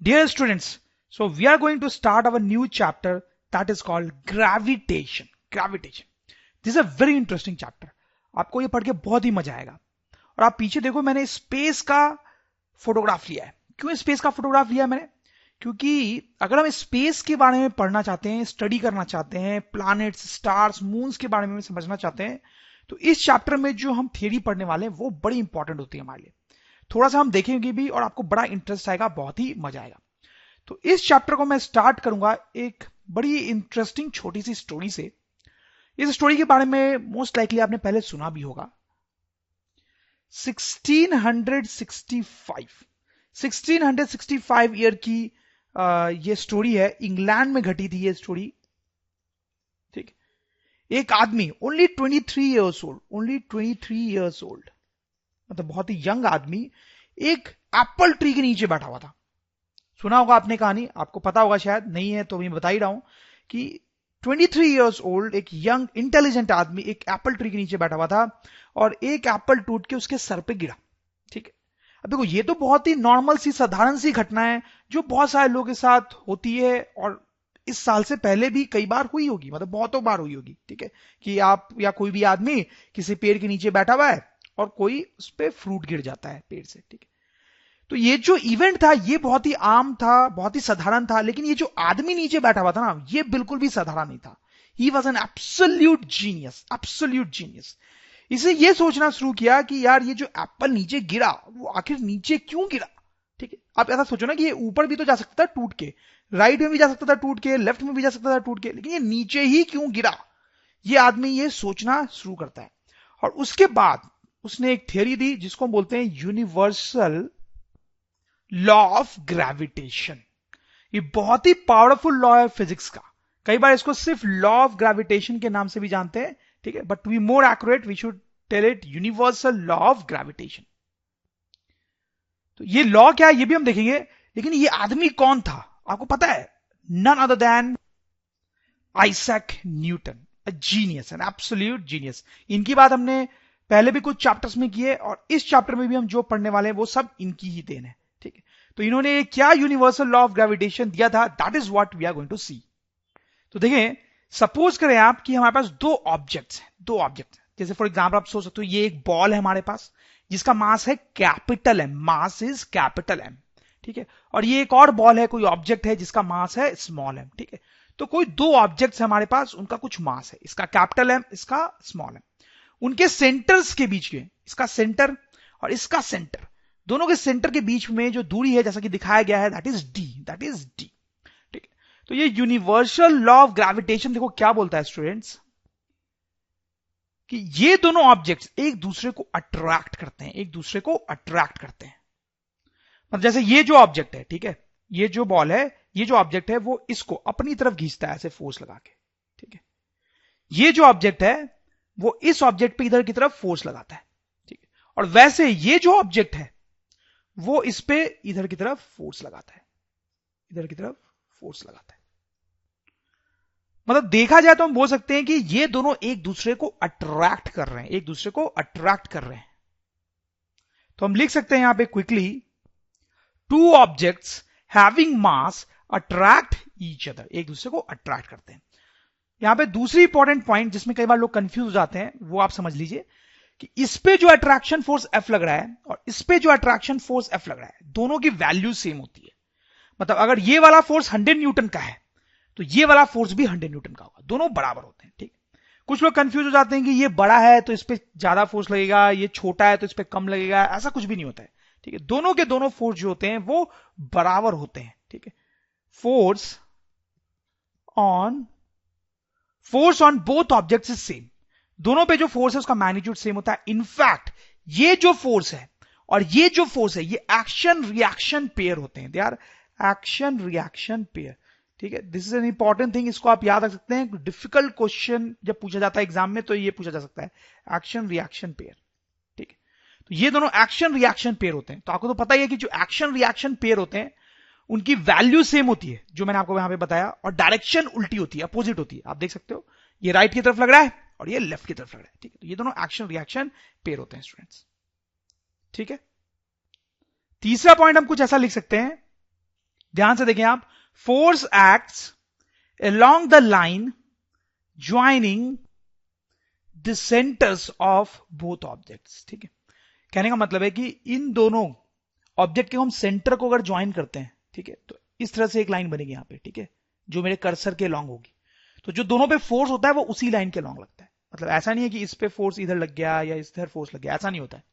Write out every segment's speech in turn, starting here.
Dear students, so we are going to start our new chapter that is called gravitation. Gravitation. This is a very interesting chapter. आपको ये पढ़ के बहुत ही मजा आएगा. और आप पीछे देखो, मैंने स्पेस का फोटोग्राफ लिया है. क्यों स्पेस का फोटोग्राफ लिया मैंने? क्योंकि अगर हम स्पेस के बारे में पढ़ना चाहते हैं, स्टडी करना चाहते हैं, प्लैनेट्स, स्टार्स, मून्स के बारे में समझना चाहते हैं, तो इस चैप्टर में जो हम थियरी पढ़ने वाले हैं वो बड़ी इंपॉर्टेंट होती है हमारे लिए. थोड़ा सा हम देखेंगे भी और आपको बड़ा इंटरेस्ट आएगा, बहुत ही मजा आएगा. तो इस चैप्टर को मैं स्टार्ट करूंगा एक बड़ी इंटरेस्टिंग छोटी सी स्टोरी से. इस स्टोरी के बारे में मोस्ट लाइकली आपने पहले सुना भी होगा. 1665 ईयर की ये स्टोरी है. इंग्लैंड में घटी थी ये स्टोरी. ठीक. एक आदमी ओनली 23 इयर्स ओल्ड, मतलब बहुत ही यंग आदमी, एक एप्पल ट्री के नीचे बैठा हुआ था. सुना होगा आपने कहानी, आपको पता होगा, शायद नहीं है तो मैं बता ही रहा हूं कि 23 इयर्स ओल्ड एक यंग इंटेलिजेंट आदमी एक एप्पल ट्री के नीचे बैठा हुआ था और एक एप्पल टूट के उसके सर पे गिरा. ठीक है. अब देखो, ये तो बहुत ही नॉर्मल सी साधारण सी घटना है जो बहुत सारे लोगों के साथ होती है और इस साल से पहले भी कई बार हुई होगी, मतलब बहुतों बार हुई होगी. ठीक है, कि आप या कोई भी आदमी किसी पेड़ के नीचे बैठा हुआ है और कोई उस पर फ्रूट गिर जाता है पेड़ से. ठीक है. तो ये जो इवेंट था ये बहुत ही आम था, बहुत ही साधारण था, लेकिन ये जो आदमी नीचे बैठा हुआ था ना, ये बिल्कुल भी साधारण नहीं था. He was an absolute genius. इसे ये सोचना शुरू किया कि यार ये जो एप्पल नीचे गिरा वो आखिर नीचे क्यों गिरा. ठीक है. आप ऐसा सोचो ना कि ये ऊपर भी तो जा सकता था टूट के, राइट में भी जा सकता था टूट के, लेफ्ट में भी जा सकता था टूट के, लेकिन ये नीचे ही क्यों गिरा. ये आदमी ये सोचना शुरू करता है और उसके बाद उसने एक थियरी दी जिसको हम बोलते हैं यूनिवर्सल लॉ ऑफ ग्रेविटेशन. ये बहुत ही पावरफुल लॉ है फिजिक्स का. कई बार इसको सिर्फ लॉ ऑफ ग्रेविटेशन के नाम से भी जानते हैं. ठीक है, but to be more accurate we should tell it universal law of gravitation. तो ये लॉ क्या है ये भी हम देखेंगे, लेकिन ये आदमी कौन था आपको पता है? None other than Isaac Newton. A genius, an absolute genius. इनकी बात हमने पहले भी कुछ चैप्टर्स में की है और इस चैप्टर में भी हम जो पढ़ने वाले हैं वो सब इनकी ही देन है. ठीक है. तो इन्होंने क्या यूनिवर्सल लॉ ऑफ ग्रेविटेशन दिया था, that is what we are going to see. तो देखें, सपोज करें आप कि हमारे पास दो ऑब्जेक्ट्स हैं. जैसे फॉर एग्जांपल आप सोच सकते हो ये एक बॉल है हमारे पास जिसका मास है capital M. Mass is capital M. ठीक है. और ये एक और बॉल है, कोई ऑब्जेक्ट है जिसका मास है स्मॉल एम. ठीक है. तो कोई दो ऑब्जेक्ट्स है हमारे पास, उनका कुछ मास है, इसका कैपिटल एम, इसका स्मॉल एम. उनके सेंटर्स के बीच में, इसका सेंटर और इसका सेंटर, दोनों के सेंटर के बीच में जो दूरी है जैसा कि दिखाया गया है दैट इज डी. ठीक है. तो ये यूनिवर्सल लॉ ऑफ ग्रेविटेशन देखो क्या बोलता है स्टूडेंट्स, कि ये दोनों ऑब्जेक्ट्स एक दूसरे को अट्रैक्ट करते हैं. मतलब जैसे ये जो ऑब्जेक्ट है, ठीक है, ये जो बॉल है, ये जो ऑब्जेक्ट है वो इसको अपनी तरफ खींचता है ऐसे फोर्स लगा के. ठीक है. ये जो ऑब्जेक्ट है वो इस ऑब्जेक्ट पे इधर की तरफ फोर्स लगाता है. ठीक है. और वैसे ये जो ऑब्जेक्ट है वो इस पे इधर की तरफ फोर्स लगाता है. मतलब देखा जाए तो हम बोल सकते हैं कि ये दोनों एक दूसरे को अट्रैक्ट कर रहे हैं. तो हम लिख सकते हैं यहां पे quickly, two objects having mass attract each other. एक दूसरे को अट्रैक्ट करते हैं. यहां पे दूसरी इंपॉर्टेंट पॉइंट जिसमें कई बार लोग कंफ्यूज हो जाते हैं वो आप समझ लीजिए कि इस पे जो अट्रैक्शन फोर्स F लग रहा है और इस पे जो अट्रैक्शन फोर्स F लग रहा है, दोनों की वैल्यू सेम होती है. मतलब अगर ये वाला फोर्स 100 न्यूटन का है तो ये वाला फोर्स भी 100 न्यूटन का होगा. दोनों बराबर होते हैं. ठीक. कुछ लोग कंफ्यूज हो जाते हैं कि ये बड़ा है तो इस पे ज्यादा फोर्स लगेगा, ये छोटा है तो इस पे कम लगेगा. ऐसा कुछ भी नहीं होता है. ठीक है. दोनों के दोनों फोर्स जो होते हैं वो बराबर होते हैं. ठीक है. Force on both objects is same. दोनों पे जो फोर्स है उसका मैग्नीट्यूड सेम होता है. इनफैक्ट ये जो फोर्स है और ये जो फोर्स है ये एक्शन रिएक्शन पेयर होते हैं. They are action reaction pair. ठीक है. This is an important thing, इसको आप याद रख सकते हैं. डिफिकल्ट क्वेश्चन जब पूछा जाता है एग्जाम में तो ये पूछा जा सकता है, एक्शन रिएक्शन पेयर. ठीक है. तो ये दोनों एक्शन रिएक्शन पेयर होते हैं. तो आपको तो पता ही है कि जो एक्शन रिएक्शन पेयर होते हैं उनकी वैल्यू सेम होती है, जो मैंने आपको यहां पे बताया, और डायरेक्शन उल्टी होती है, अपोजिट होती है. आप देख सकते हो ये राइट की तरफ लग रहा है और ये लेफ्ट की तरफ लग रहा है. ठीक है. तो ये दोनों एक्शन रिएक्शन पेयर होते हैं स्टूडेंट्स. ठीक है. तीसरा पॉइंट हम कुछ ऐसा लिख सकते हैं, ध्यान से देखें आप, force acts along the line joining the centers of both objects. ठीक है, कहने का मतलब है कि इन दोनों ऑब्जेक्ट के हम सेंटर को अगर ज्वाइन करते हैं, ठीक है, तो इस तरह से एक लाइन बनेगी यहां पे, ठीक है, जो मेरे कर्सर के लॉन्ग होगी। तो जो दोनों पे फोर्स होता है वो उसी लाइन के लॉन्ग लगता है। मतलब ऐसा नहीं है कि इस पे फोर्स इधर लग गया या इधर फोर्स लग गया, ऐसा नहीं होता है।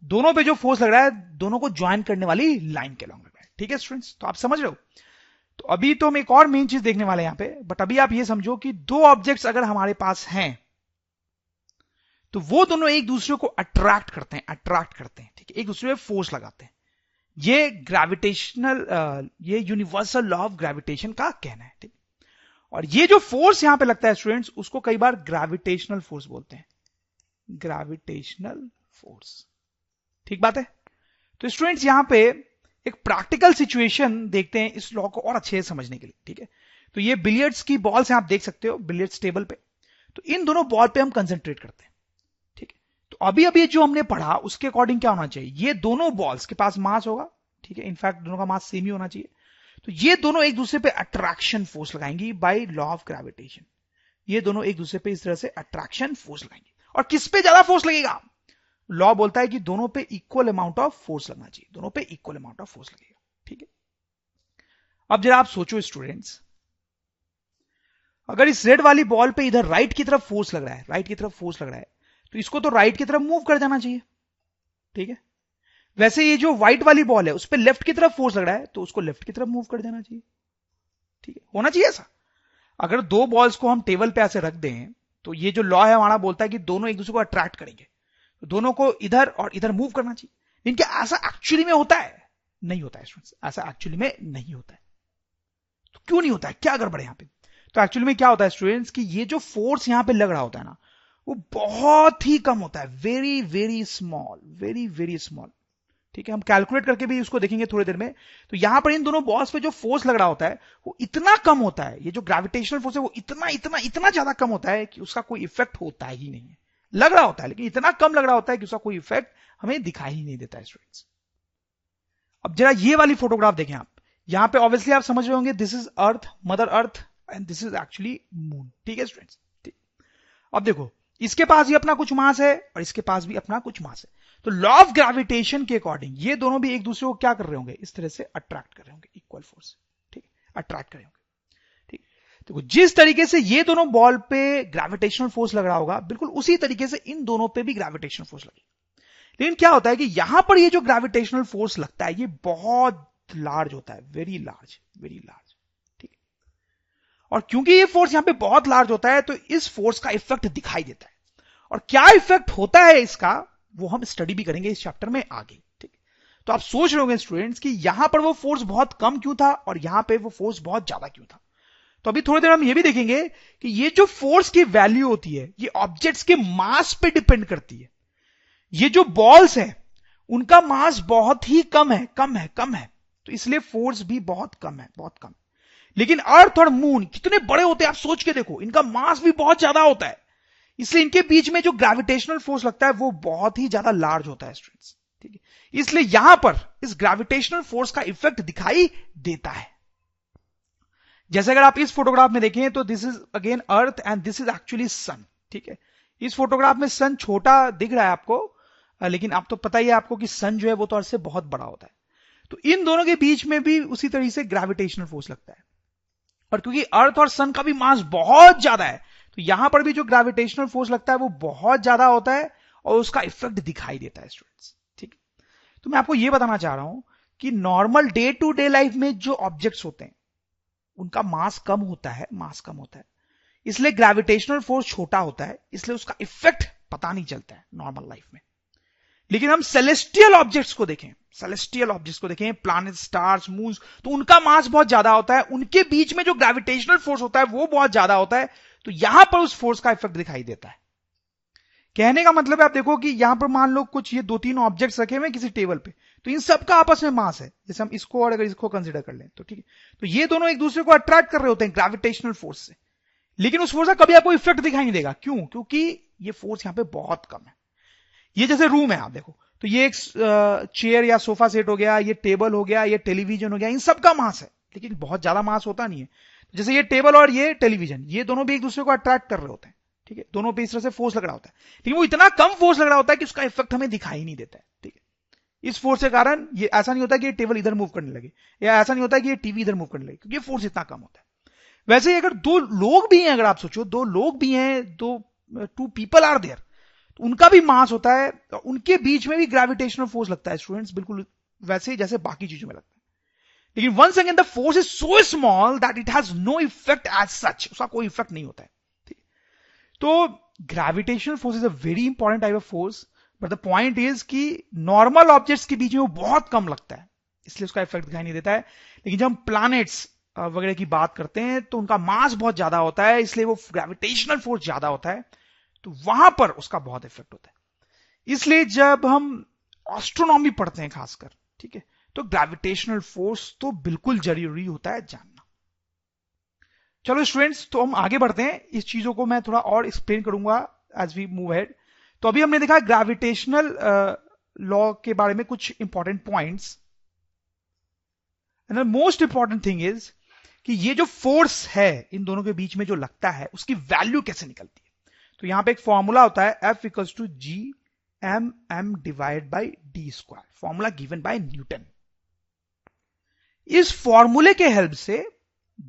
दोनों पे जो फोर्स लग रहा है दोनों को ज्वाइन करने वाली लाइन के लॉन्ग लग रहा है। ठीक है स्टूडेंट्स, तो आप समझ रहे हो। तो अभी तो हम एक और मेन चीज देखने वाले हैं यहां पे, बट अभी आप ये समझो कि दो ऑब्जेक्ट्स अगर हमारे पास हैं तो वो दोनों एक दूसरे को अट्रैक्ट करते हैं, ठीक है, एक दूसरे पे फोर्स लगाते हैं। ये ग्रेविटेशनल, ये यूनिवर्सल लॉ ऑफ ग्रेविटेशन का कहना है, ठीक। और ये जो फोर्स यहां पे लगता है स्टूडेंट्स, उसको कई बार ग्रेविटेशनल फोर्स बोलते हैं, ग्रेविटेशनल फोर्स। ठीक बात है। तो स्टूडेंट्स यहां पे एक प्रैक्टिकल सिचुएशन देखते हैं इस लॉ को और अच्छे से समझने के लिए, ठीक है। तो ये बिलियर्ड्स की बॉल्स हैं, आप देख सकते हो बिलियर्ड्स टेबल पे। तो इन दोनों बॉल पे हम कंसंट्रेट करते हैं, ठीक है। तो अभी जो हमने पढ़ा उसके अकॉर्डिंग क्या होना चाहिए, ये दोनों बॉल्स के पास मास होगा, ठीक है, इनफैक्ट दोनों का मास सेम ही होना चाहिए। तो ये दोनों एक दूसरे पे अट्रैक्शन फोर्स लगाएंगी बाय लॉ ऑफ ग्रेविटेशन। ये दोनों एक दूसरे पे इस तरह से अट्रैक्शन फोर्स लगाएंगे। और किस पे ज्यादा फोर्स लगेगा, लॉ बोलता है कि दोनों पे इक्वल अमाउंट ऑफ फोर्स लगना चाहिए, दोनों पे इक्वल अमाउंट ऑफ फोर्स लगेगा, ठीक है। अब जरा आप सोचो स्टूडेंट्स, अगर इस रेड वाली बॉल पे इधर राइट की तरफ फोर्स लग रहा है, राइट की तरफ फोर्स लग रहा है, तो इसको तो राइट की तरफ मूव कर देना चाहिए, ठीक है। वैसे ये जो व्हाइट वाली बॉल है उस पर लेफ्ट की तरफ फोर्स लग रहा है, तो उसको लेफ्ट की तरफ मूव कर देना चाहिए, ठीक है, होना चाहिए ऐसा। अगर दो बॉल्स को हम टेबल पे ऐसे रख दें तो ये जो लॉ है हमारा बोलता है कि दोनों एक दूसरे को अट्रैक्ट करेंगे, तो दोनों को इधर और इधर मूव करना चाहिए। लेकिन क्या ऐसा एक्चुअली में होता है, नहीं होता है स्टूडेंट्स, ऐसा एक्चुअली में नहीं होता है। तो क्यों नहीं होता है, क्या गड़बड़ है यहां पे। तो एक्चुअली में क्या होता है स्टूडेंट्स कि ये जो फोर्स यहां पे लग रहा होता है ना, वो बहुत ही कम होता है, very very small, very very small, ठीक है। हम कैलकुलेट करके भी उसको देखेंगे थोड़ी देर में। तो यहां पर इन दोनों बॉल्स पे जो फोर्स लग रहा होता है वो इतना कम होता है, ये जो ग्रेविटेशनल फोर्स है वो इतना इतना इतना ज्यादा कम होता है कि उसका कोई इफेक्ट होता ही नहीं है। लग रहा होता है लेकिन इतना कम लग रहा होता है कि उसका कोई इफेक्ट हमें दिखाई ही नहीं देता है स्टूडेंट्स। अब जरा ये वाली फोटोग्राफ देखें आप, यहां पे ऑब्वियसली आप समझ रहे होंगे this is earth, mother earth, and this is actually moon, ठीक है स्टूडेंट्स, ठीक। अब देखो इसके पास भी अपना कुछ मास है और इसके पास भी अपना कुछ मास है। तो लॉ ऑफ ग्रेविटेशन के अकॉर्डिंग ये दोनों भी एक दूसरे को क्या कर रहे होंगे, इस तरह से अट्रैक्ट कर रहे होंगे, इक्वल फोर्स, ठीक, अट्रैक्ट कर रहे होंगे, ठीक। देखो जिस तरीके से ये दोनों बॉल पे ग्रेविटेशनल फोर्स लग रहा होगा, बिल्कुल उसी तरीके से इन दोनों पे भी ग्रेविटेशनल फोर्स लगेगा। लेकिन क्या होता है कि यहां पर ये जो ग्रेविटेशनल फोर्स लगता है ये बहुत लार्ज होता है, वेरी लार्ज, वेरी लार्ज, ठीक। और क्योंकि ये फोर्स यहां पे बहुत लार्ज होता है तो इस फोर्स का इफेक्ट दिखाई देता है। और क्या इफेक्ट होता है इसका वो हम स्टडी भी करेंगे इस चैप्टर में आगे, ठीक। तो आप सोच रहे होंगे स्टूडेंट्स कि यहां पर वो फोर्स बहुत कम क्यों था और यहां पे वो फोर्स बहुत ज्यादा क्यों था। तो अभी थोड़ी देर हम ये भी देखेंगे कि ये जो फोर्स की वैल्यू होती है ये ऑब्जेक्ट्स के मास पे डिपेंड करती है। ये जो बॉल्स है उनका मास बहुत ही कम है, कम है, कम है, तो इसलिए फोर्स भी बहुत कम है, बहुत कम। लेकिन अर्थ और मून कितने बड़े होते हैं आप सोच के देखो, इनका मास भी बहुत ज्यादा होता है, इसलिए इनके बीच में जो ग्रेविटेशनल फोर्स लगता है वो बहुत ही ज्यादा लार्ज होता है स्टूडेंट्स, ठीक है। इसलिए यहां पर इस ग्रेविटेशनल फोर्स का इफेक्ट दिखाई देता है। जैसे अगर आप इस फोटोग्राफ में देखें तो this is again earth and this is actually sun, ठीक है। इस फोटोग्राफ में सन छोटा दिख रहा है आपको, लेकिन आप तो पता ही है आपको कि सन जो है वो तो अर्थ से बहुत बड़ा होता है। तो इन दोनों के बीच में भी उसी तरीके से ग्रेविटेशनल फोर्स लगता है। और क्योंकि अर्थ और सन का भी मास बहुत ज्यादा है तो यहां पर भी जो ग्रेविटेशनल फोर्स लगता है वो बहुत ज्यादा होता है और उसका इफेक्ट दिखाई देता है स्टूडेंट्स, ठीक। तो मैं आपको यह बताना चाह रहा हूं कि normal day to day life में जो ऑब्जेक्ट्स होते हैं उनका मास कम होता है, मास कम होता है, इसलिए ग्रेविटेशनल फोर्स छोटा होता है, इसलिए उसका इफेक्ट पता नहीं चलता है नॉर्मल लाइफ में। लेकिन हम सेलेस्टियल ऑब्जेक्ट्स को देखें, सेलेस्टियल ऑब्जेक्ट्स को देखें, प्लैनेट, स्टार्स, मून्स, तो उनका मास बहुत ज्यादा होता है, उनके बीच में जो ग्रेविटेशनल फोर्स होता है वो बहुत ज्यादा होता है, तो यहां पर उस फोर्स का इफेक्ट दिखाई देता है। कहने का मतलब है आप देखो कि यहां पर मान लो कुछ ये 2-3 ऑब्जेक्ट्स रखे हुए किसी टेबल पे, तो इन सबका आपस में मास है, जैसे हम इसको और अगर इसको कंसीडर कर लें तो ठीक है, तो ये दोनों एक दूसरे को अट्रैक्ट कर रहे होते हैं ग्रेविटेशनल फोर्स से, लेकिन उस फोर्स का कभी आपको इफेक्ट दिखाई नहीं देगा। क्यों? क्योंकि ये फोर्स यहां पे बहुत कम है। ये जैसे रूम है, आप देखो तो ये एक चेयर या सोफा सेट हो गया, ये टेबल हो गया, ये टेलीविजन हो गया, इन सब का मास है, लेकिन बहुत ज्यादा मास होता नहीं है। जैसे ये टेबल और ये टेलीविजन, ये दोनों भी एक दूसरे को अट्रैक्ट कर रहे होते हैं, ठीक है, दोनों पे इस तरह से फोर्स लग रहा होता है, लेकिन वो इतना कम फोर्स लग रहा होता है कि उसका इफेक्ट हमें दिखाई नहीं देता है, ठीक है। इस फोर्स के कारण ये ऐसा नहीं होता कि ये टेबल इधर मूव करने लगे, या ऐसा नहीं होता कि ये टीवी इधर मूव करने लगे, क्योंकि फोर्स इतना कम होता है। वैसे ही अगर दो लोग भी हैं, अगर आप सोचो दो लोग भी हैं, टू पीपल आर देयर, तो उनका भी मास होता है, तो उनके बीच में भी ग्रेविटेशनल फोर्स लगता है स्टूडेंट्स, बिल्कुल वैसे ही जैसे बाकी चीजों में लगता है। लेकिन once again the force is so small that it has no effect as such, उसका कोई इफेक्ट नहीं होता है, ठीक। तो gravitational force is a very important type of force, but the point is कि नॉर्मल ऑब्जेक्ट्स के बीच में वो बहुत कम लगता है, इसलिए उसका इफेक्ट दिखाई नहीं देता है। लेकिन जब हम प्लैनेट्स वगैरह की बात करते हैं तो उनका मास बहुत ज्यादा होता है, इसलिए वो ग्रेविटेशनल फोर्स ज्यादा होता है, तो वहां पर उसका बहुत इफेक्ट होता है। इसलिए जब हम एस्ट्रोनॉमी पढ़ते हैं खासकर, ठीक है, तो ग्रेविटेशनल फोर्स तो बिल्कुल जरूरी होता है जानना। चलो स्टूडेंट्स, तो हम आगे बढ़ते हैं, इस चीजों को मैं थोड़ा और एक्सप्लेन करूंगा एज वी मूव हेड। तो अभी हमने देखा ग्रेविटेशनल लॉ के बारे में कुछ important points, and the most important thing is कि ये जो फोर्स है इन दोनों के बीच में जो लगता है, उसकी वैल्यू कैसे निकलती है। तो यहां पे एक फॉर्मूला होता है, F equals to G M M divide by D square, formula given by Newton. इस फॉर्मूले के हेल्प से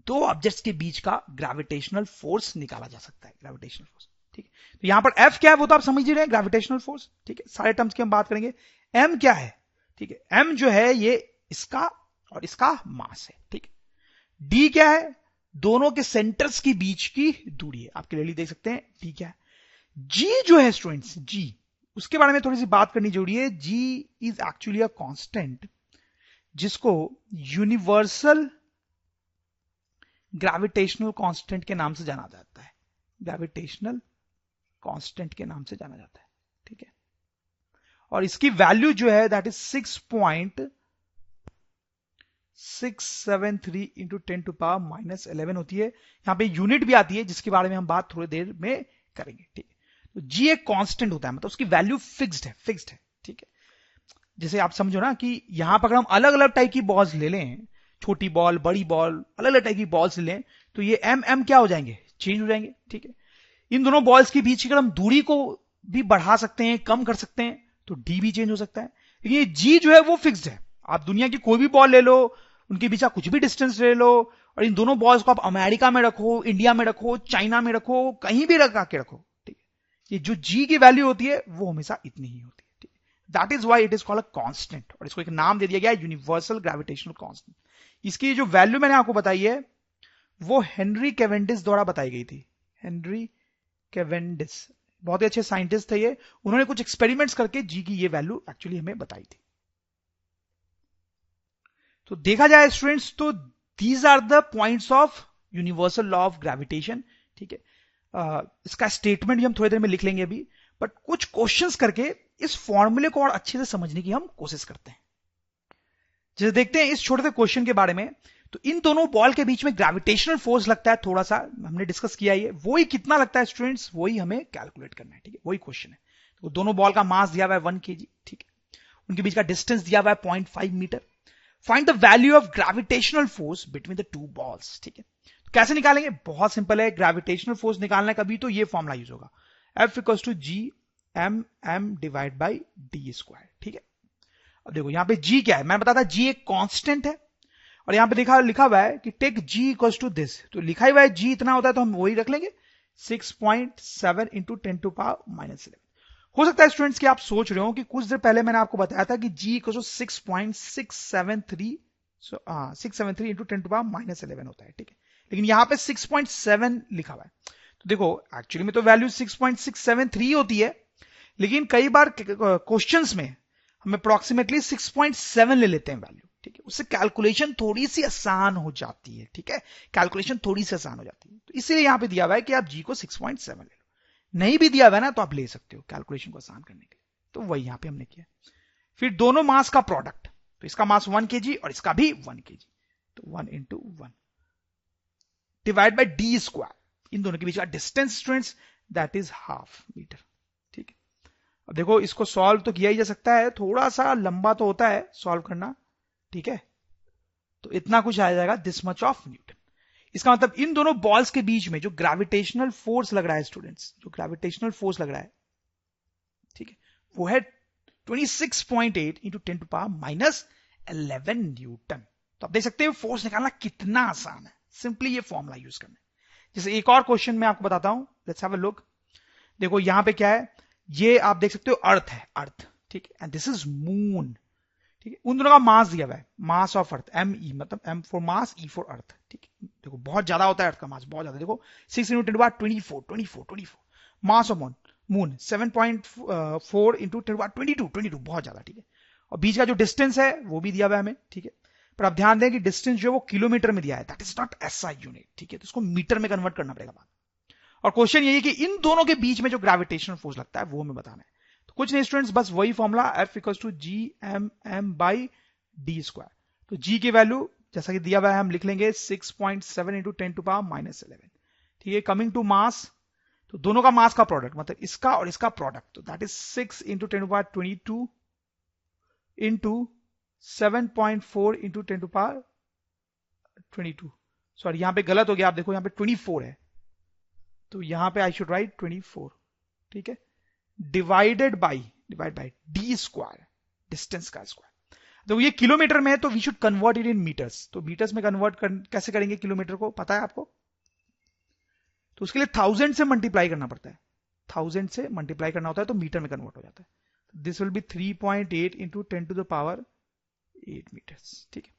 दो ऑब्जेक्ट्स के बीच का ग्रेविटेशनल फोर्स निकाला जा सकता है, ग्रेविटेशनल फोर्स, ठीक है। तो यहां पर F क्या है वो तो आप समझ ही रहे हैं, ग्रेविटेशनल फोर्स, ठीक है, सारे टर्म्स की हम बात करेंगे। M क्या है, ठीक है, M जो है ये इसका और इसका मास है, ठीक है। D क्या है, दोनों के सेंटर्स के बीच की दूरी है, आप क्लियरली देख सकते हैं D क्या है। G जो है स्टूडेंट्स, G, उसके बारे में थोड़ी सी बात करनी जरूरी है। G is actually a constant जिसको यूनिवर्सल ग्रेविटेशनल कांस्टेंट के नाम से जाना जाता है, ग्रेविटेशनल कांस्टेंट के नाम से जाना जाता है, ठीक है। और इसकी वैल्यू जो है that is 6.673 into 10 to power minus 11 होती है। यहां पे यूनिट भी आती है जिसके बारे में हम बात थोड़ी देर में करेंगे, ठीक है। तो जी एक कांस्टेंट होता है, मतलब उसकी वैल्यू फिक्स्ड है, ठीक है। जैसे आप समझो ना कि यहां पर अगर हम अलग अलग टाइप की बॉल्स ले लें, छोटी बॉल, बड़ी बॉल, अलग अलग टाइप की बॉल्स ले लें, तो ये एम क्या हो जाएंगे, चेंज हो जाएंगे, ठीक है। इन दोनों बॉल्स के बीच की अगर हम दूरी को भी बढ़ा सकते हैं, कम कर सकते हैं, तो डी भी चेंज हो सकता है। लेकिन ये जी जो है वो फिक्स्ड है, आप दुनिया की कोई भी बॉल ले लो, उनके बीच आप कुछ भी डिस्टेंस ले लो, और इन दोनों बॉल्स को आप अमेरिका में रखो, इंडिया में रखो, चाइना में रखो, कहीं भी रखा के रखो, ठीक है, ये जो जी की वैल्यू होती है वो हमेशा इतनी ही होती है, ठीक है। That is why it is called a constant, और इसको एक नाम दे दिया गया है यूनिवर्सल ग्रेविटेशनल कांस्टेंट। इसकी जो वैल्यू मैंने आपको बताई है वो हेनरी कैवेंडिश द्वारा बताई गई थी, हेनरी कैवेंडिश, बहुत ही अच्छे साइंटिस्ट थे ये, उन्होंने कुछ एक्सपेरिमेंट्स करके जी की ये वैल्यू एक्चुअली हमें बताई थी। तो देखा जाए स्टूडेंट्स, तो these are the points of universal law of gravitation, ठीक है। इसका स्टेटमेंट भी हम थोड़ी देर में लिख लेंगे अभी, बट कुछ क्वेश्चंस करके इस फॉर्मूले को और अच्छे से समझने की हम कोशिश करते हैं। जैसे देखते हैं इस छोटे से क्वेश्चन के बारे में, तो इन दोनों बॉल के बीच में ग्रेविटेशनल फोर्स लगता है, थोड़ा सा हमने डिस्कस किया है, वही कितना लगता है स्टूडेंट्स, वही हमें कैलकुलेट करना है, ठीक है, वही क्वेश्चन है। तो दोनों बॉल का मास दिया हुआ है 1 kg, ठीक है, उनके बीच का डिस्टेंस दिया हुआ है 0.5 metre. Find the value of gravitational force between the two balls, ठीक है। तो कैसे निकालेंगे, बहुत सिंपल है, ग्रेविटेशनल फोर्स निकालने का भी तो ये फॉर्मुला यूज होगा, F equals to G M M divide by D square, ठीक है। अब देखो यहां पे G क्या है, मैं बताता, G एक कांस्टेंट है, और यहां पे लिखा हुआ है कि take G equals to this, तो लिखा हुआ है G इतना होता है तो हम वही रख लेंगे, 6.7 इंटू 10 टू पावर माइनस 11। हो सकता है स्टूडेंट्स कि आप सोच रहे हो कि कुछ देर पहले मैंने आपको बताया था कि G equals to 6.673 673 into 10 to power minus 11 होता है, ठीक है, लेकिन यहां पे 6.7 लिखा हुआ है। तो देखो एक्चुअली में तो वैल्यू 6.673 होती है, लेकिन कई बार क्वेश्चंस में हम अप्रोक्सीमेटली 6.7 ले लेते हैं वैल्यू, ठीक है, उससे कैलकुलेशन थोड़ी सी आसान हो जाती है, ठीक है, कैलकुलेशन थोड़ी सी आसान हो जाती है। तो इसीलिए यहां पे दिया हुआ है कि आप G को 6.7 ले लो, नहीं भी दिया हुआ है ना तो आप ले सकते हो कैलकुलेशन को आसान करने के लिए, तो वही यहां पे हमने किया। फिर दोनों मास का प्रोडक्ट, तो इसका मास 1 kg और इसका भी 1 kg, तो 1 into 1 divide by D square, इन दोनों के बीच का distance students that is half metre, ठीक है। अब देखो इसको सॉल्व तो किया ही जा सकता है, थोड़ा सा लंबा तो होता है सॉल्व करना, ठीक है। तो इतना कुछ आ जाएगा, दिस मच ऑफ न्यूटन। इसका मतलब इन दोनों बॉल्स के बीच में जो ग्रेविटेशनल फोर्स लग रहा है स्टूडेंट्स, जो ग्रेविटेशनल फोर्स लग रहा है, ठीक है, वो है 26.8 इंटू 10⁻11 न्यूटन। तो आप देख सकते हैं फोर्स निकालना कितना आसान है, सिंपली ये फॉर्मूला यूज करना है। जैसे एक और क्वेश्चन मैं आपको बताता हूं, लेट्स हैव अ लुक। देखो यहां पे क्या है, ये आप देख सकते हो अर्थ है, अर्थ, ठीक है, एंड दिस इज मून, ठीक है। उन दोनों का मास दिया हुआ है, mass of earth, M E, मतलब M for mass, E for earth, ठीक है। देखो बहुत ज्यादा होता है अर्थ का मास, बहुत ज्यादा। देखो 6 into 10⁻24 mass of moon 7.4 into 10⁻22 बहुत ज्यादा, ठीक है। और बीच का जो डिस्टेंस है वो भी दिया हुआ है हमें, ठीक है। पर आप ध्यान दें कि डिस्टेंस जो है वो किलोमीटर में दिया है, that is not SI unit, ठीक है। तो उसको मीटर में कन्वर्ट करना पड़ेगा बाद। और क्वेश्चन ये है कि इन दोनों के बीच में जो ग्रेविटेशनल फोर्स लगता है वो हमें बताना है। तो कुछ नहीं स्टूडेंट्स, बस वही formula F equals to G M M by D square. तो जी की वैल्यू जैसा कि दिया हुआ है हम लिख लेंगे 6.7 इंटू 10⁻11, ठीक है। कमिंग टू मास, तो दोनों का मास का प्रोडक्ट, मतलब इसका और इसका प्रोडक्ट, तो that is 6 into 10⁻22 into 7.4 into 10⁻22। Sorry यहां पे गलत हो गया, आप देखो यहां पे 24 है, तो यहां पे आई शुड राइट 24, ठीक है, divide by D square, distance का स्क्वायर। तो ये किलोमीटर में है, तो we should convert it in metres. तो मीटर्स में कन्वर्ट कैसे करेंगे किलोमीटर को, पता है आपको? तो उसके लिए 1000 से मल्टीप्लाई करना पड़ता है, 1000 से मल्टीप्लाई करना होता है तो मीटर में कन्वर्ट हो जाता है। This will be 3.8 into 10⁻8 metres, ठीक है।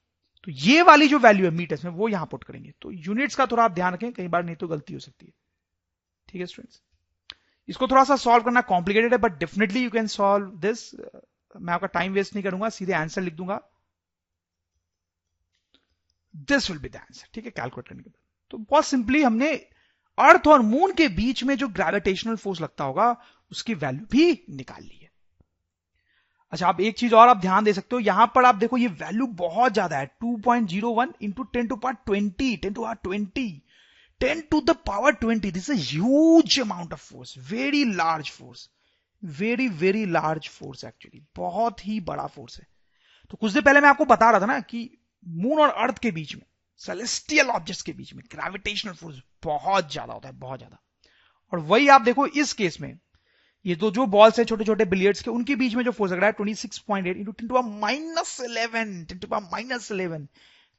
तो ये वाली जो वैल्यू है मीटर्स में वो यहां पुट करेंगे। तो यूनिट्स का थोड़ा आप ध्यान रखें, कई बार नहीं तो गलती हो सकती है, ठीक है स्टूडेंट्स। इसको थोड़ा सा सॉल्व करना कॉम्प्लिकेटेड है, but definitely you can solve this. मैं आपका टाइम वेस्ट नहीं करूंगा, सीधे आंसर लिख दूंगा, this will be the answer, ठीक है, कैलकुलेट करने के बाद। तो बहुत सिंपली हमने अर्थ और मून के बीच में जो ग्रेविटेशनल फोर्स लगता होगा उसकी वैल्यू भी निकाल ली है। अच्छा, आप एक चीज और आप ध्यान दे सकते हो, यहां पर आप देखो ये वैल्यू बहुत ज्यादा है, 2.01 into 10⁻20 10 to the power 20. This is a huge amount of force, very large force, very large force actually, बहुत ही बड़ा फोर्स है। तो कुछ देर पहले मैं आपको बता रहा था ना कि मून और अर्थ के बीच में, सेलेस्टियल ऑब्जेक्ट्स के बीच में ग्रेविटेशनल फोर्स बहुत ज्यादा होता है, बहुत ज्यादा। और वही आप देखो इस केस में, ये तो जो बॉल्स है छोटे छोटे बिलियर्ड्स के, उनके बीच में जो फोर्स लग रहा है 26.8 इंटू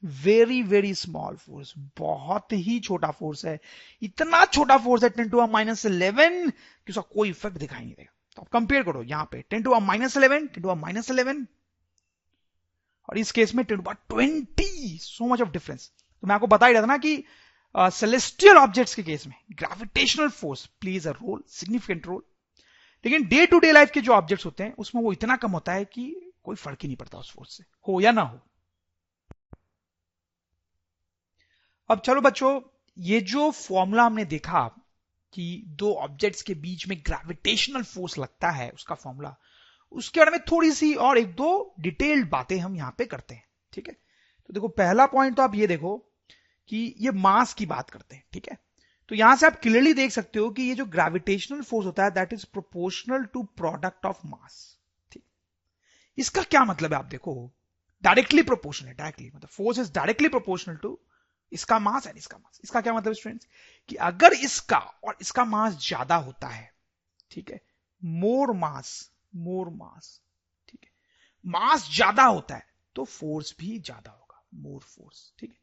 10⁻11 वेरी स्मॉल फोर्स, बहुत ही छोटा फोर्स है। इतना छोटा फोर्स है 10⁻11 कि उसका कोई इफेक्ट दिखाई नहीं देगा। तो आप कंपेयर करो यहां पे 10⁻11 और इस केस में 10⁻20, सो मच ऑफ डिफरेंस। तो मैं आपको बता ही रहा था ना कि सेलेस्टियल ऑब्जेक्ट्स के केस में gravitational force plays a role, significant role. लेकिन डे टू डे लाइफ के जो ऑब्जेक्ट्स होते हैं उसमें वो इतना कम होता है कि कोई फर्क ही नहीं पड़ता उस फोर्स से, हो या ना हो। अब चलो बच्चों, ये जो फॉर्मूला हमने देखा कि दो ऑब्जेक्ट्स के बीच में ग्रेविटेशनल फोर्स लगता है, उसका फॉर्मूला, उसके बारे में थोड़ी सी और एक दो डिटेल्ड बातें हम यहां पे करते हैं, ठीक है। तो देखो पहला पॉइंट तो आप ये देखो कि ये मास की बात करते हैं, ठीक है। तो यहां से आप क्लियरली देख सकते हो कि ये जो ग्रेविटेशनल फोर्स होता है that is proportional to product of mass, ठीक। इसका क्या मतलब है, आप देखो डायरेक्टली प्रोपोर्शनल है, डायरेक्टली मतलब force is directly proportional to इसका मास एंड इसका मास। इसका क्या मतलब स्टूडेंट्स, कि अगर इसका और इसका मास ज्यादा होता है, ठीक है, मोर मास, ठीक है, मास ज्यादा होता है तो फोर्स भी ज्यादा होगा, मोर फोर्स, ठीक है।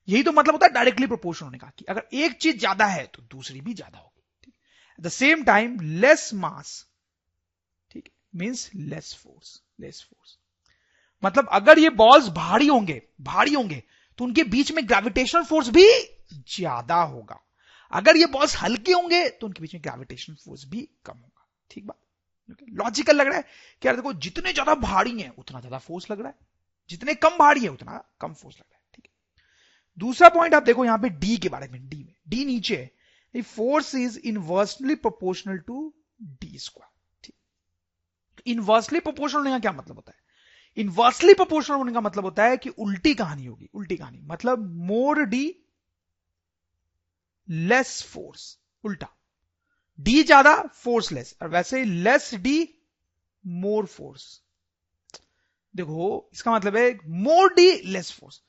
यही तो मतलब होता है डायरेक्टली प्रोपोर्शनल होने का, कि अगर एक चीज ज्यादा है तो दूसरी भी ज्यादा होगी, ठीक। At the same time less मास, ठीक, मींस लेस फोर्स, मतलब अगर ये बॉल्स भारी होंगे तो उनके बीच में ग्रेविटेशनल फोर्स भी ज्यादा होगा। अगर ये बॉल्स हल्के होंगे तो उनके बीच में ग्रेविटेशनल फोर्स भी कम होगा, ठीक बात। लॉजिकल लग रहा है कि यार देखो जितने ज्यादा भारी हैं उतना ज्यादा फोर्स लग रहा है, जितने कम भारी है उतना कम फोर्स लग रहा है, ठीक है। दूसरा पॉइंट आप देखो यहां पे डी के बारे में, डी नीचे है, force is inversely proportional to D square, ठीक। इनवर्सली प्रोपोर्शनल होने का क्या मतलब होता है, इनवर्सली प्रोपोर्शनल होने का मतलब होता है कि उल्टी कहानी होगी, उल्टी कहानी मतलब मोर डी लेस फोर्स, उल्टा डी ज्यादा फोर्स लेस, और वैसे लेस डी मोर फोर्स। देखो इसका मतलब है मोर डी लेस फोर्स।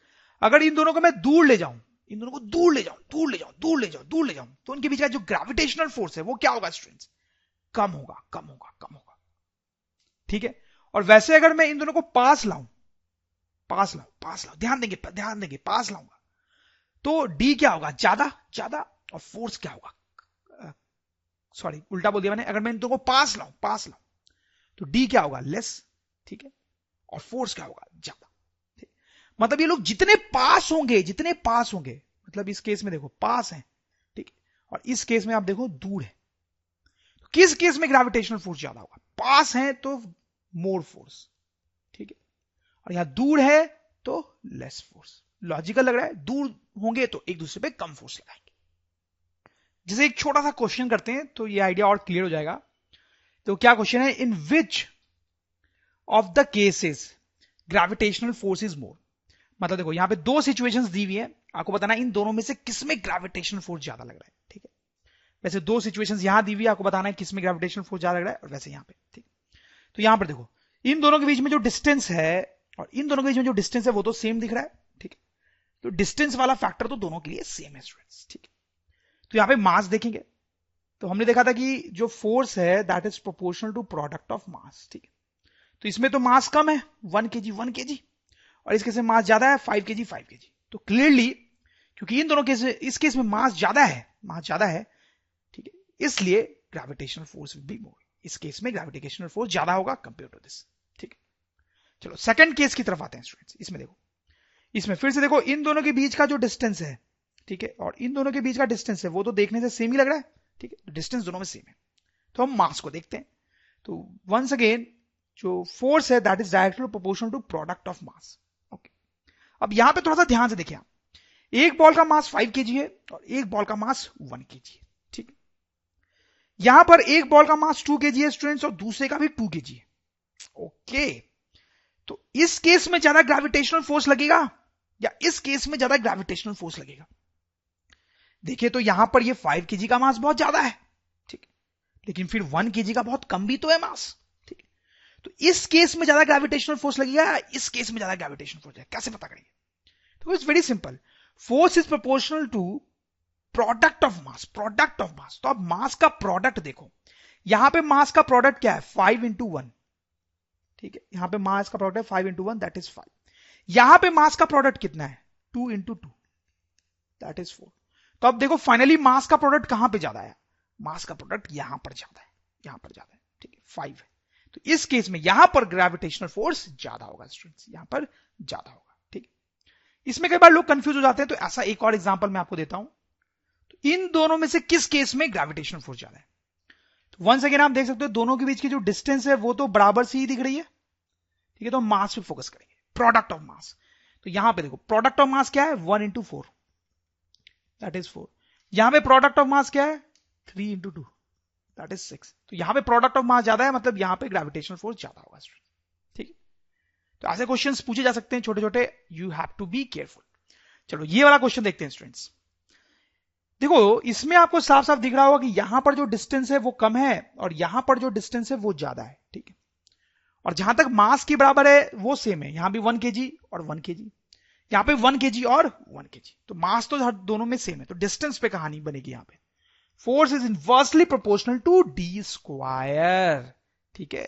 अगर इन दोनों को मैं दूर ले जाऊं, इन दोनों को दूर ले जाऊं, दूर ले जाऊं, दूर ले जाऊं, दूर ले जाऊं, तो उनके बीच का जो ग्रेविटेशनल फोर्स है वो क्या होगा स्टूडेंट्स? कम होगा, कम होगा, कम होगा। ठीक है। और वैसे अगर मैं इन दोनों को पास लाऊं, पास लाऊं, पास लाऊं, ध्यान देंगे, ध्यान देंगे, पास लाऊंगा तो डी क्या होगा? ज्यादा, ज्यादा। और फोर्स क्या होगा? सॉरी उल्टा बोल दिया मैंने। अगर मैं इन दोनों को पास लाऊं, पास लाऊं, तो डी क्या होगा? लेस। ठीक है। और फोर्स क्या होगा? ज्यादा। ठीक। मतलब ये लोग जितने पास होंगे, जितने पास होंगे, मतलब इस केस में देखो पास है, ठीक है, और इस केस में आप देखो दूर है, तो किस केस में ग्रेविटेशनल फोर्स ज्यादा होगा? पास है तो मोर फोर्स, ठीक है, और यहां दूर है तो लेस फोर्स। लॉजिकल लग रहा है? दूर होंगे तो एक दूसरे पे कम फोर्स लगाएंगे। जैसे एक छोटा सा क्वेश्चन करते हैं तो ये आइडिया और क्लियर हो जाएगा। तो क्या क्वेश्चन है? In which of the cases gravitational force is more. मतलब देखो यहां पे दो सिचुएशंस दी हुई है, आपको बताना इन दोनों में से किसमें ग्रेविटेशनल फोर्स ज्यादा लग रहा है। ठीक है। वैसे दो सिचुएशंस यहां दी हुई है, आपको बताना है किसमें ग्रेविटेशनल फोर्स ज्यादा लग रहा है, और वैसे यहां पे। ठीक। तो यहां पर देखो इन दोनों के बीच में जो डिस्टेंस है और इन दोनों के बीच में जो डिस्टेंस है वो तो सेम दिख रहा है। ठीक है। तो डिस्टेंस वाला फैक्टर तो दोनों के लिए सेम है स्टूडेंट्स। ठीक है। तो यहां पे मास देखेंगे तो हमने देखा था कि जो फोर्स है that is proportional to product of mass. ठीक है। तो इसमें तो मास कम है 1 kg 1 kg, और इस केस में मास ज्यादा है 5 kg 5 kg। तो क्लियरली क्योंकि इन दोनों केस इस केस में मास ज्यादा है, मास ज्यादा है, ठीक है, इसलिए gravitational force will be more. इस केस में ग्रेविटेशनल फोर्स ज्यादा होगा कंपेयर टू दिस। ठीक है। चलो सेकंड केस की तरफ आते हैं स्टूडेंट्स। इसमें देखो, इसमें फिर से देखो इन दोनों के बीच का जो डिस्टेंस है, ठीक है, और इन दोनों के बीच का डिस्टेंस है वो तो देखने से सेम ही लग रहा है। ठीक है। डिस्टेंस दोनों में सेम है। तो हम मास को देखते हैं। तो वंस अगेन जो फोर्स है that is directly proportional to product of mass. Okay. अब यहां पे थोड़ा सा ध्यान से देखिए आप, एक बॉल का मास 5 kg है और एक बॉल का मास 1 kg है। ठीक है। यहां पर एक बॉल का मास 2 kg है स्टूडेंट्स और दूसरे का भी 2 kg है। ओके। तो इस केस में ज्यादा ग्रेविटेशनल फोर्स लगेगा या इस केस में ज्यादा ग्रेविटेशनल फोर्स लगेगा? देखिए तो यहां पर ये 5 kg का मास बहुत ज्यादा है, ठीक है, लेकिन फिर 1 kg का बहुत कम भी तो है मास। ठीक है। तो इस केस में ज्यादा ग्रेविटेशनल फोर्स लगेगा या इस केस में ज्यादा ग्रेविटेशनल फोर्स लगेगा? कैसे पता करेंगे? तो it's very simple, force is proportional to product of mass. Product of mass, तो अब मास का प्रोडक्ट देखो, यहां पे मास का प्रोडक्ट क्या है? 5 into 1। ठीक है। यहां पे मास का प्रोडक्ट है 5 into 1 दैट इज 5। यहां पे मास का प्रोडक्ट कितना है? 2 into 2 दैट इज 4। तो अब देखो फाइनली मास का प्रोडक्ट कहां पे ज्यादा है? मास का प्रोडक्ट यहां पर ज्यादा है, यहां पर ज्यादा है। ठीक है। 5 है, तो इस केस में यहां पर ग्रेविटेशनल फोर्स ज्यादा होगा स्टूडेंट्स, यहां पर ज्यादा होगा। ठीक है। इसमें कई बार लोग कंफ्यूज हो जाते हैं, तो ऐसा एक और एग्जांपल मैं आपको देता हूं। तो इन दोनों में से किस केस में ग्रेविटेशनल फोर्स ज्यादा है? तो वंस अगेन आप देख सकते हो दोनों के बीच की जो डिस्टेंस है वो तो बराबर सी ही दिख रही है। ठीक है। तो मास पे फोकस करेंगे, प्रोडक्ट ऑफ मास। तो यहां पे देखो प्रोडक्ट ऑफ मास क्या है? 1 into 4 दैट इज 4। यहां पे प्रोडक्ट ऑफ मास क्या है? 3 into 2 दैट इज 6। तो यहां पे प्रोडक्ट ऑफ मास ज्यादा है, मतलब यहां पे ग्रेविटेशनल फोर्स ज्यादा होगा। ठीक है। तो ऐसे क्वेश्चंस पूछे जा सकते हैं छोटे छोटे, you have to be careful. चलो ये वाला क्वेश्चन देखते हैं स्टूडेंट्स। देखो इसमें आपको साफ साफ दिख रहा होगा कि यहां पर जो डिस्टेंस है वो कम है और यहां पर जो डिस्टेंस है वो ज्यादा है। ठीक है। और जहां तक मास की बराबर है वो सेम है, यहां भी 1 kg और 1 kg, यहां पे 1 kg और 1 kg। तो मास तो दोनों में सेम है, तो डिस्टेंस पे कहानी बनेगी यहां पे। Force is inversely proportional to D square. ठीक है।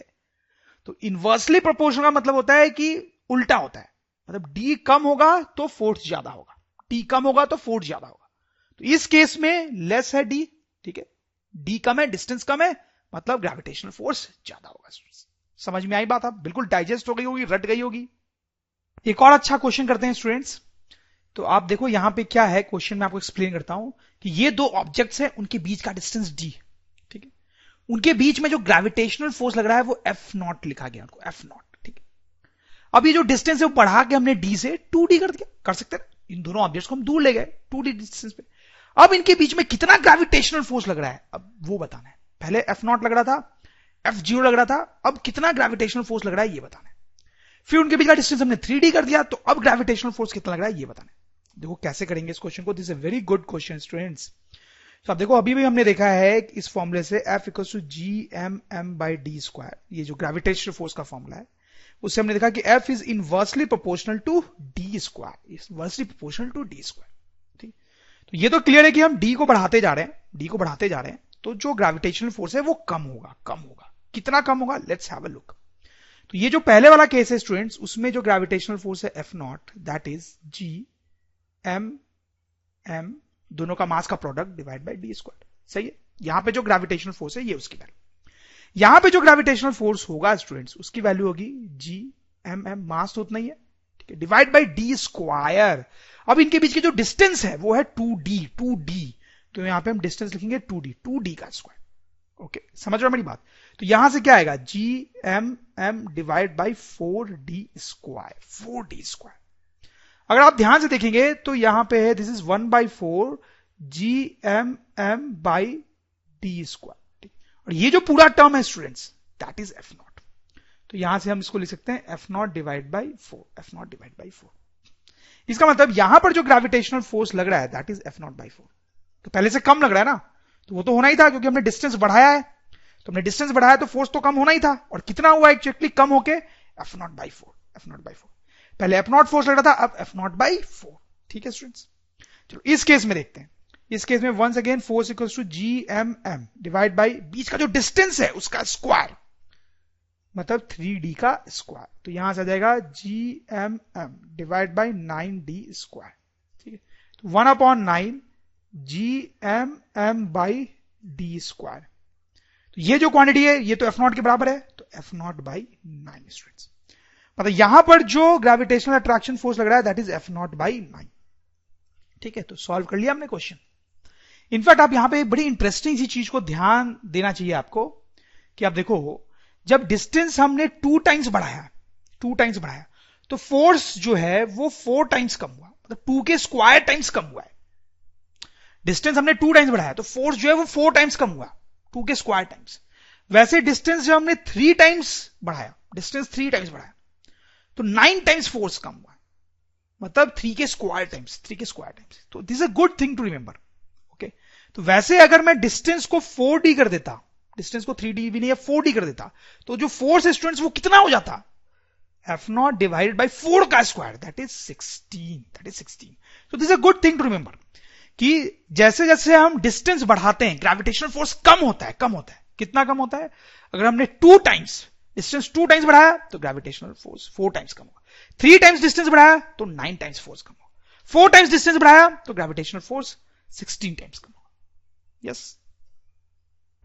तो इनवर्सली प्रोपोर्शनल का मतलब होता है कि उल्टा होता है, मतलब डी कम होगा तो फोर्स ज्यादा होगा, डी कम होगा तो फोर्स ज्यादा होगा। तो इस केस में लेस है डी। ठीक है। डी कम है, डिस्टेंस कम है, मतलब ग्रेविटेशनल फोर्स ज्यादा होगा। समझ में आई बात? आप बिल्कुल डाइजेस्ट हो गई होगी, रट गई होगी। एक और अच्छा क्वेश्चन करते हैं स्टूडेंट्स। तो आप देखो यहां पे क्या है, क्वेश्चन में आपको एक्सप्लेन करता हूं कि ये दो ऑब्जेक्ट्स हैं, उनके बीच का डिस्टेंस डी। ठीक है। उनके बीच में जो ग्रेविटेशनल फोर्स लग रहा है वो F0 लिखा गया, उनको F0। ठीक है। अब ये जो डिस्टेंस है वो बढ़ा के हमने डी से 2D कर दिया, कर सकते हैं। इन दोनों ऑब्जेक्ट्स को हम दूर ले गए 2D डिस्टेंस पे। अब इनके बीच में कितना ग्रेविटेशनल फोर्स लग रहा है, अब वो बताना है। पहले F0 लग रहा था, F0 लग रहा था, अब कितना ग्रेविटेशनल फोर्स लग रहा है ये बताना है। फिर उनके बीच का डिस्टेंस हमने 3D कर दिया, तो अब ग्रेविटेशनल फोर्स कितना लग रहा है ये बताना है। देखो कैसे करेंगे इस क्वेश्चन को, this is a very good question students. तो आप देखो अभी भी हमने देखा है इस फॉर्मूले से F equals to G M M by D square, ये जो ग्रेविटेशनल फोर्स का फॉर्मूला है उससे हमने देखा कि F is inversely proportional to D square, inversely proportional to D square. ठीक, तो ये तो क्लियर है कि हम डी को बढ़ाते जा रहे हैं, डी को बढ़ाते जा रहे हैं, तो जो ग्रेविटेशनल फोर्स है वो कम होगा, कम होगा। कितना कम होगा, लेट्स हैव अ लुक। तो ये जो पहले वाला केस है स्टूडेंट्स, उसमें जो ग्रेविटेशनल फोर्स है F nought, that is G M M, दोनों का मास का product divide by D square. सही है, यहां पे जो ग्रेविटेशनल फोर्स है ये उसकी वैल्यू। यहां पे जो ग्रेविटेशनल फोर्स होगा स्टूडेंट्स उसकी वैल्यू होगी जी एम एम, मास तो उतना ही है, ठीक है, डिवाइड बाय डी स्क्वायर। अब इनके बीच की जो डिस्टेंस है वो है 2d, तो यहां पे हम डिस्टेंस लिखेंगे 2d का स्क्वायर। ओके, समझ रहे हो मेरी बात? तो यहां से क्या आएगा, G M M divide by 4d square, 4d square. अगर आप ध्यान से देखेंगे तो यहां पे है this is 1/4 G M M by D square, और ये जो पूरा टर्म है students that is F nought. तो यहां से हम इसको लिख सकते हैं F nought divide by 4, F nought divide by 4। इसका मतलब यहां पर जो ग्रेविटेशनल फोर्स लग रहा है that is F not by 4। तो पहले से कम लग रहा है ना, तो वो तो होना ही था क्योंकि हमने डिस्टेंस बढ़ाया है, तो हमने डिस्टेंस बढ़ाया तो फोर्स तो कम होना ही था। और कितना हुआ एक्चुअली कम होके, F not by 4, F not by 4। पहले एफ नॉट फोर्स लग रहा था, अब एफ नॉट बाई 4। ठीक है स्टूडेंट्स, चलो इस केस में देखते हैं। इस केस में once again force equals to G M M divide by बीच का जो डिस्टेंस है उसका स्क्वायर, मतलब 3d का स्क्वायर। तो यहां से आ जाएगा G M M divide by 9d square. ठीक है, तो 1/9 G M M by D square. तो ये जो क्वांटिटी है ये तो एफ नॉट के बराबर है, तो एफ नॉट बाई 9 स्टूडेंट्स। मतलब यहां पर जो ग्रेविटेशनल अट्रैक्शन फोर्स लग रहा है that is F not by 9। ठीक है, तो सॉल्व कर लिया हमने क्वेश्चन। इनफैक्ट आप यहां पे बड़ी इंटरेस्टिंग सी चीज को ध्यान देना चाहिए आपको कि आप देखो जब डिस्टेंस हमने 2 टाइम्स बढ़ाया, 2 टाइम्स बढ़ाया, तो फोर्स जो है वो 4 टाइम्स कम हुआ, मतलब 2 के स्क्वायर टाइम्स कम हुआ है। डिस्टेंस हमने 2 टाइम्स बढ़ाया तो फोर्स जो है वो 4 टाइम्स कम हुआ, 2 के स्क्वायर टाइम्स। वैसे डिस्टेंस जब हमने 3 टाइम्स बढ़ाया, डिस्टेंस 3 टाइम्स बढ़ाया तो 9 टाइम्स फोर्स कम हुआ, मतलब 3 के स्क्वायर टाइम्स, 3 के स्क्वायर टाइम्स। तो this is a good thing to remember. Okay, तो वैसे अगर मैं डिस्टेंस को 4d कर देता, डिस्टेंस को 3d भी नहीं है 4d कर देता, तो जो फोर्स स्टूडेंट्स वो कितना हो जाता, एफ नॉट डिवाइडेड बाई 4 का square, that is 16, that is 16। तो this is a good thing to remember कि जैसे जैसे हम डिस्टेंस बढ़ाते हैं ग्रेविटेशनल फोर्स कम होता है, कम होता है। कितना कम होता है, अगर हमने 2 टाइम्स डिस्टेंस 2 टाइम्स बढ़ाया तो ग्रेविटेशनल फोर्स 4 टाइम्स कम होगा, 3 टाइम्स डिस्टेंस बढ़ाया तो 9 टाइम्स फोर्स कम होगा, 4 टाइम्स डिस्टेंस बढ़ाया तो ग्रेविटेशनल फोर्स 16 टाइम्स कम होगा। यस,